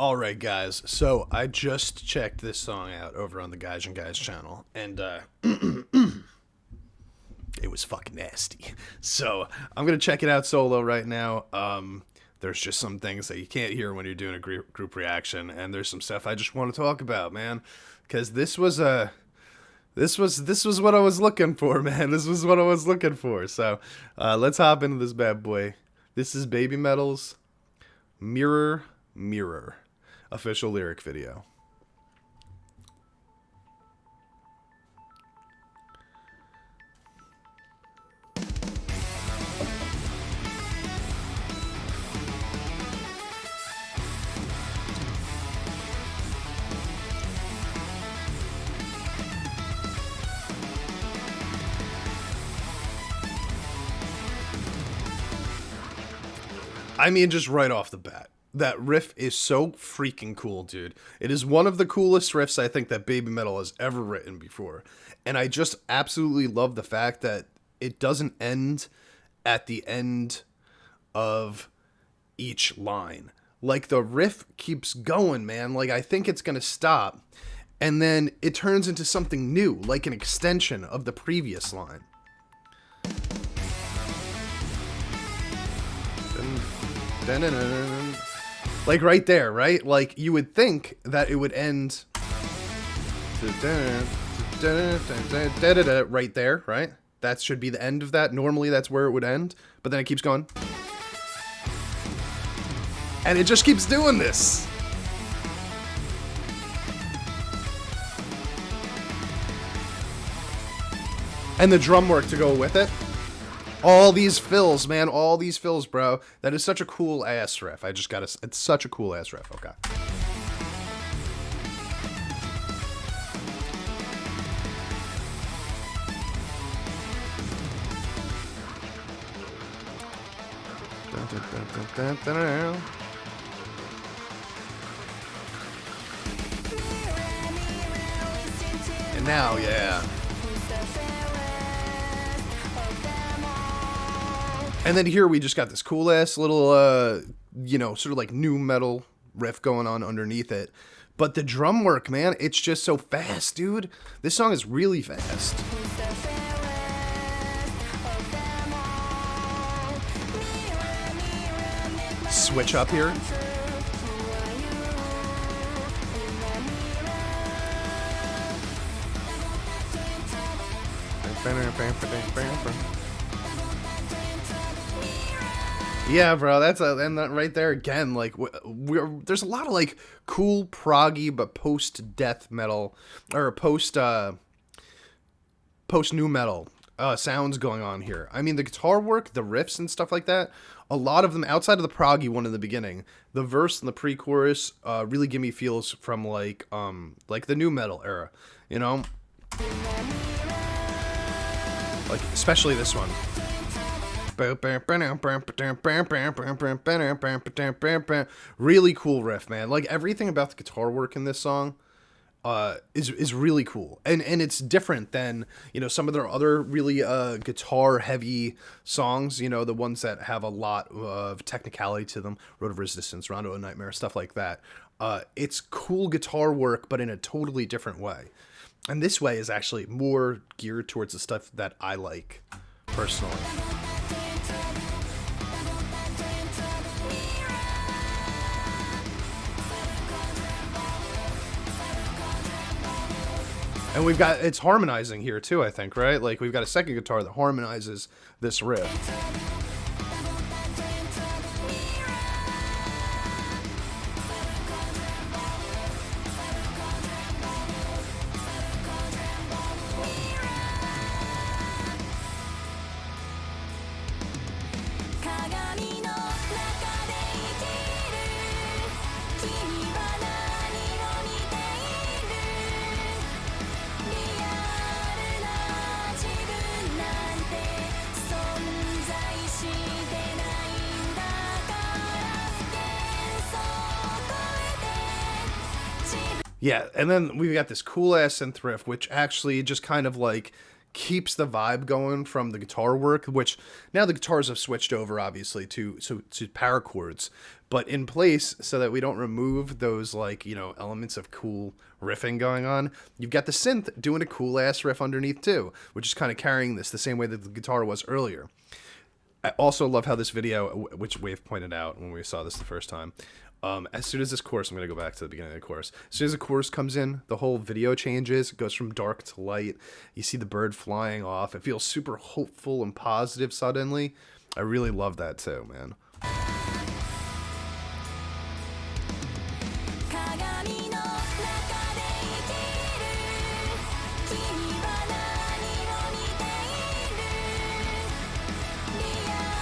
Alright, guys, so I just checked this song out over on the Guys and Guys channel, and it was fucking nasty. So I'm gonna check it out solo right now. There's just some things that you can't hear when you're doing a group reaction, and there's some stuff I just want to talk about, man, because this was what I was looking for, man. This was what I was looking for. So let's hop into this bad boy. This is Baby Metal's Mirror Mirror official lyric video. I mean, just right off the bat, that riff is so freaking cool, dude. It is one of the coolest riffs I think that Baby Metal has ever written before. And I just absolutely love the fact that it doesn't end at the end of each line. Like, the riff keeps going, man. Like, I think it's gonna stop. And then it turns into something new, like an extension of the previous line. Like right there, right? Like you would think that it would end right there, right? That should be the end of that. Normally that's where it would end, but then it keeps going. And it just keeps doing this. And the drum work to go with it. All these fills, man. All these fills, bro. That is such a cool ass riff. I just gotta... It's such a cool ass riff. Okay. And now, yeah. And then here we just got this cool ass little, you know, sort of like new metal riff going on underneath it. But the drum work, man, it's just so fast, dude. This song is really fast. Switch up here. Yeah, bro, and that right there again, like, there's a lot of, like, cool proggy but post-death metal, or post-new metal sounds going on here. I mean, the guitar work, the riffs and stuff like that, a lot of them, outside of the proggy one in the beginning, the verse and the pre-chorus really give me feels from, like the new metal era, you know? Like, especially this one. Really cool riff, man. Like, everything about the guitar work in this song is really cool, and it's different than, you know, some of their other really guitar heavy songs, you know, the ones that have a lot of technicality to them. Road of Resistance, Rondo of Nightmare, stuff like that. It's cool guitar work, but in a totally different way, and this way is actually more geared towards the stuff that I like personally. And we've got, it's harmonizing here too, I think, right? Like, we've got a second guitar that harmonizes this riff. Yeah, and then we've got this cool ass synth riff, which actually just kind of like keeps the vibe going from the guitar work, which now the guitars have switched over obviously to power chords, but in place so that we don't remove those, like, you know, elements of cool riffing going on. You've got the synth doing a cool ass riff underneath too, which is kind of carrying this the same way that the guitar was earlier. I also love how this video, which Wave pointed out when we saw this the first time, as soon as this chorus, I'm going to go back to the beginning of the chorus. As soon as the chorus comes in, the whole video changes. It goes from dark to light. You see the bird flying off. It feels super hopeful and positive suddenly. I really love that too, man.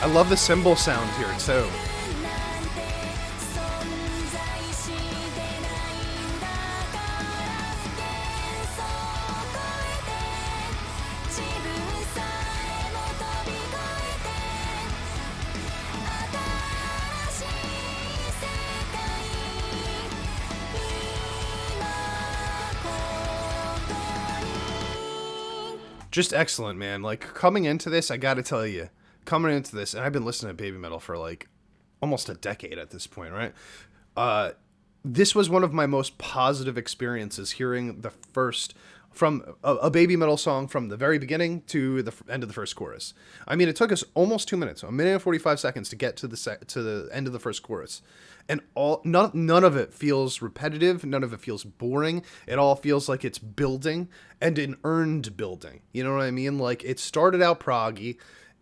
I love the cymbal sound here too. Just excellent, man. Like, coming into this, I gotta tell you, and I've been listening to BABYMETAL for like almost a decade at this point, right? This was one of my most positive experiences, hearing the first from a BABYMETAL song from the very beginning to the end of the first chorus. I mean, it took us almost 2 minutes, a minute and 45 seconds to get to the end of the first chorus, and none of it feels repetitive. None of it feels boring. It all feels like it's building, and an earned building. You know what I mean? Like, it started out proggy.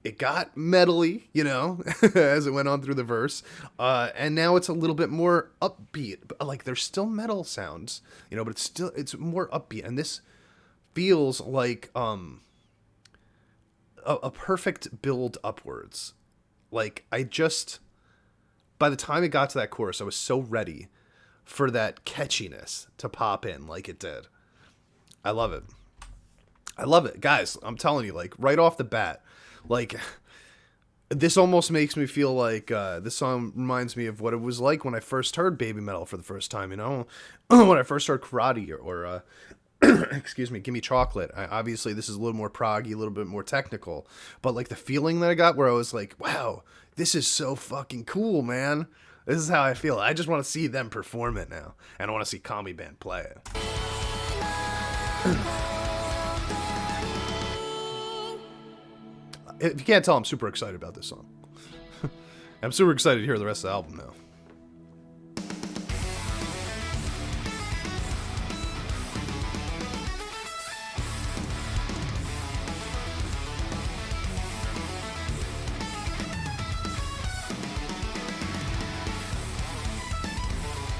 It got metally, you know, as it went on through the verse, and now it's a little bit more upbeat. Like, there's still metal sounds, you know, but it's more upbeat, and this feels like a perfect build upwards. Like, by the time it got to that chorus, I was so ready for that catchiness to pop in like it did. I love it. I love it, guys. I'm telling you, like, right off the bat. Like, this almost makes me feel like this song reminds me of what it was like when I first heard BABYMETAL for the first time, you know? When I first heard Karate or excuse me, Gimme Chocolate. Obviously, this is a little more proggy, a little bit more technical. But, like, the feeling that I got where I was like, wow, this is so fucking cool, man. This is how I feel. I just want to see them perform it now. And I want to see Kami Band play it. If you can't tell, I'm super excited about this song. I'm super excited to hear the rest of the album now.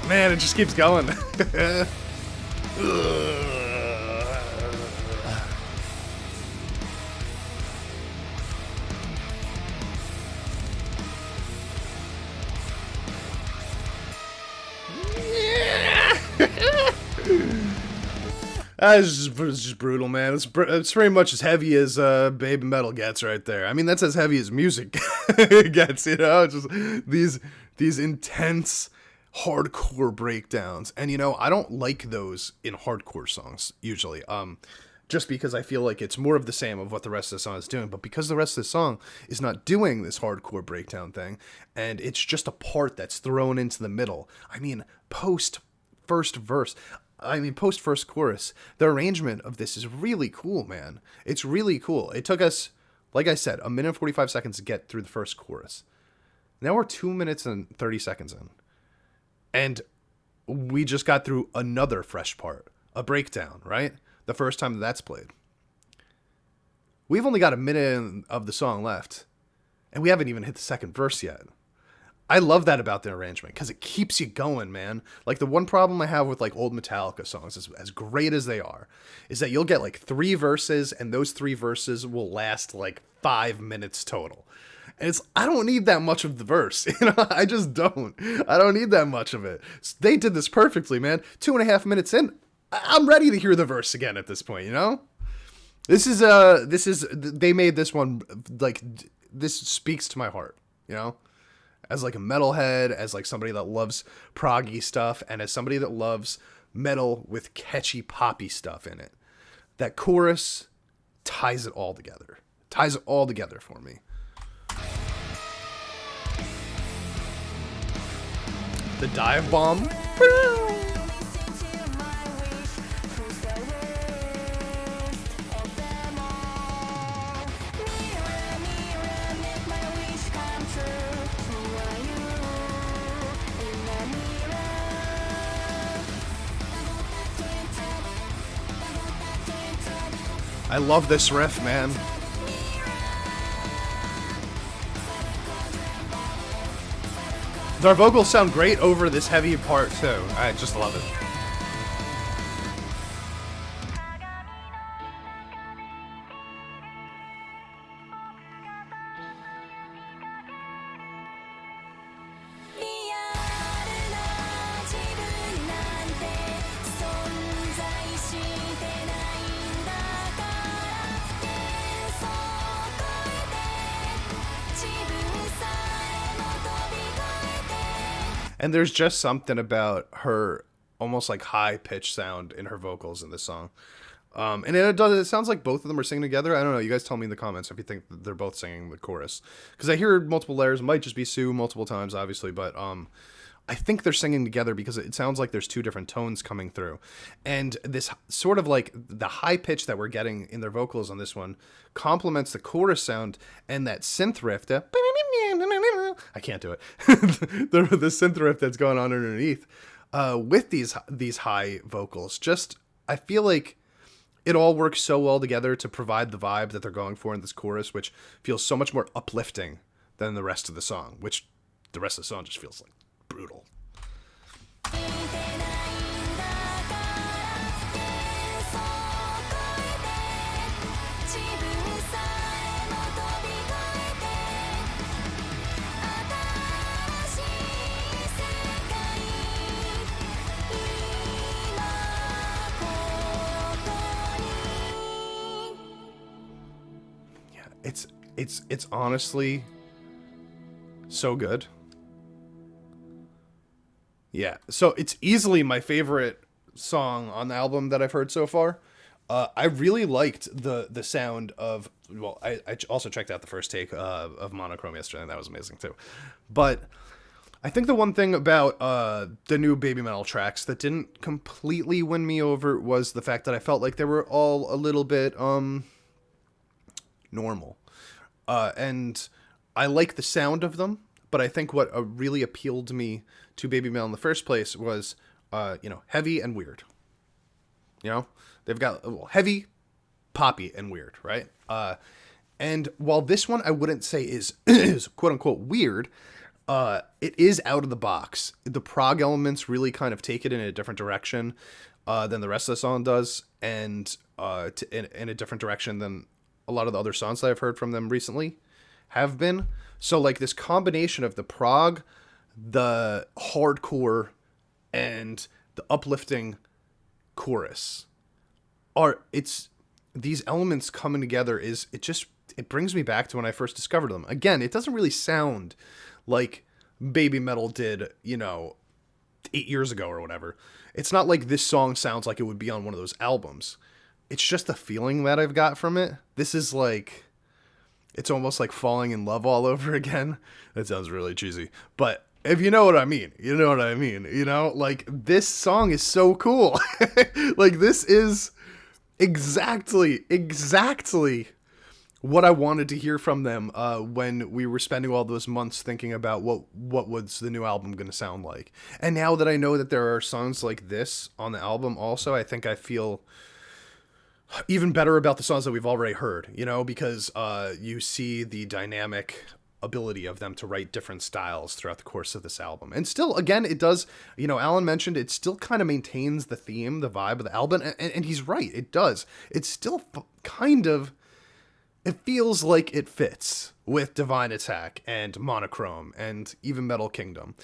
Man, it just keeps going. It's just brutal, man. It's pretty much as heavy as BABYMETAL gets right there. I mean, that's as heavy as music gets, you know? Just these intense hardcore breakdowns. And, you know, I don't like those in hardcore songs, usually. Just because I feel like it's more of the same of what the rest of the song is doing. But because the rest of the song is not doing this hardcore breakdown thing, and it's just a part that's thrown into the middle. I mean, post first chorus, the arrangement of this is really cool, man. It's really cool. It took us, like I said, a minute and 45 seconds to get through the first chorus. Now we're 2 minutes and 30 seconds in. And we just got through another fresh part, a breakdown, right? The first time that's played. We've only got a minute of the song left, and we haven't even hit the second verse yet. I love that about the arrangement, because it keeps you going, man. Like, the one problem I have with, like, old Metallica songs, as great as they are, is that you'll get, like, 3 verses, and those 3 verses will last, like, 5 minutes total. And I don't need that much of the verse, you know? I just don't. I don't need that much of it. They did this perfectly, man. 2.5 minutes in, I'm ready to hear the verse again at this point, you know? They made this one, like, this speaks to my heart, you know? As, like, a metalhead, as, like, somebody that loves proggy stuff, and as somebody that loves metal with catchy poppy stuff in it. That chorus ties it all together. Ties it all together for me. The dive bomb. I love this riff, man. Their vocals sound great over this heavy part too. I just love it. And there's just something about her almost like high pitched sound in her vocals in this song. And it sounds like both of them are singing together. I don't know. You guys tell me in the comments if you think they're both singing the chorus. Because I hear multiple layers. It might just be Sue multiple times, obviously. But I think they're singing together because it sounds like there's two different tones coming through. And this sort of like the high pitch that we're getting in their vocals on this one complements the chorus sound and that synth riff. I can't do it. the synth riff that's going on underneath with these high vocals. Just, I feel like it all works so well together to provide the vibe that they're going for in this chorus, which feels so much more uplifting than the rest of the song, which the rest of the song just feels like brutal. It's honestly so good. Yeah, so it's easily my favorite song on the album that I've heard so far. I really liked the sound of, well, I also checked out the first take of Monochrome yesterday, and that was amazing too. But I think the one thing about the new BABYMETAL tracks that didn't completely win me over was the fact that I felt like they were all a little bit normal. And I like the sound of them, but I think what really appealed to me to BABYMETAL in the first place was, heavy and weird. You know, they've got heavy, poppy, and weird, right? And while this one I wouldn't say is quote unquote weird, it is out of the box. The prog elements really kind of take it in a different direction than the rest of the song does, and in a different direction than a lot of the other songs that I've heard from them recently have been. So like this combination of the prog, the hardcore, and the uplifting chorus these elements coming together it brings me back to when I first discovered them. Again, it doesn't really sound like BABYMETAL did, 8 years ago or whatever. It's not like this song sounds like it would be on one of those albums. It's just the feeling that I've got from it. This is like, it's almost like falling in love all over again. That sounds really cheesy. But if you know what I mean, you know what I mean. Like, this song is so cool. Like, this is exactly what I wanted to hear from them when we were spending all those months thinking about what was the new album going to sound like. And now that I know that there are songs like this on the album also, I think I feel even better about the songs that we've already heard, because you see the dynamic ability of them to write different styles throughout the course of this album. And still, again, it does, Alan mentioned it still kind of maintains the theme, the vibe of the album, and he's right, it does. It's still it feels like it fits with Divine Attack and Monochrome and even Metal Kingdom.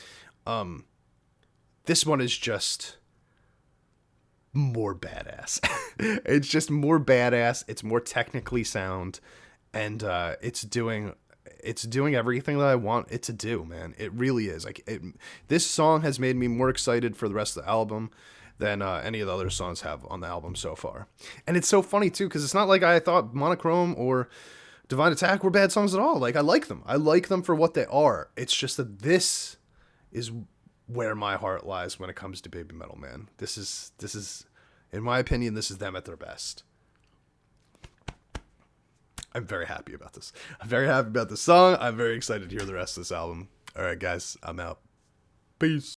This one is just more badass. It's just more badass. It's more technically sound, and it's doing everything that I want it to do, man. It really is. This song has made me more excited for the rest of the album than any of the other songs have on the album so far. And it's so funny too, because it's not like I thought Monochrome or Divine Attack were bad songs at all. Like, I like them. I like them for what they are. It's just that this is where my heart lies when it comes to Baby Metal, man. This is, in my opinion, this is them at their best. I'm very happy about this. I'm very happy about this song. I'm very excited to hear the rest of this album. All right, guys, I'm out. Peace.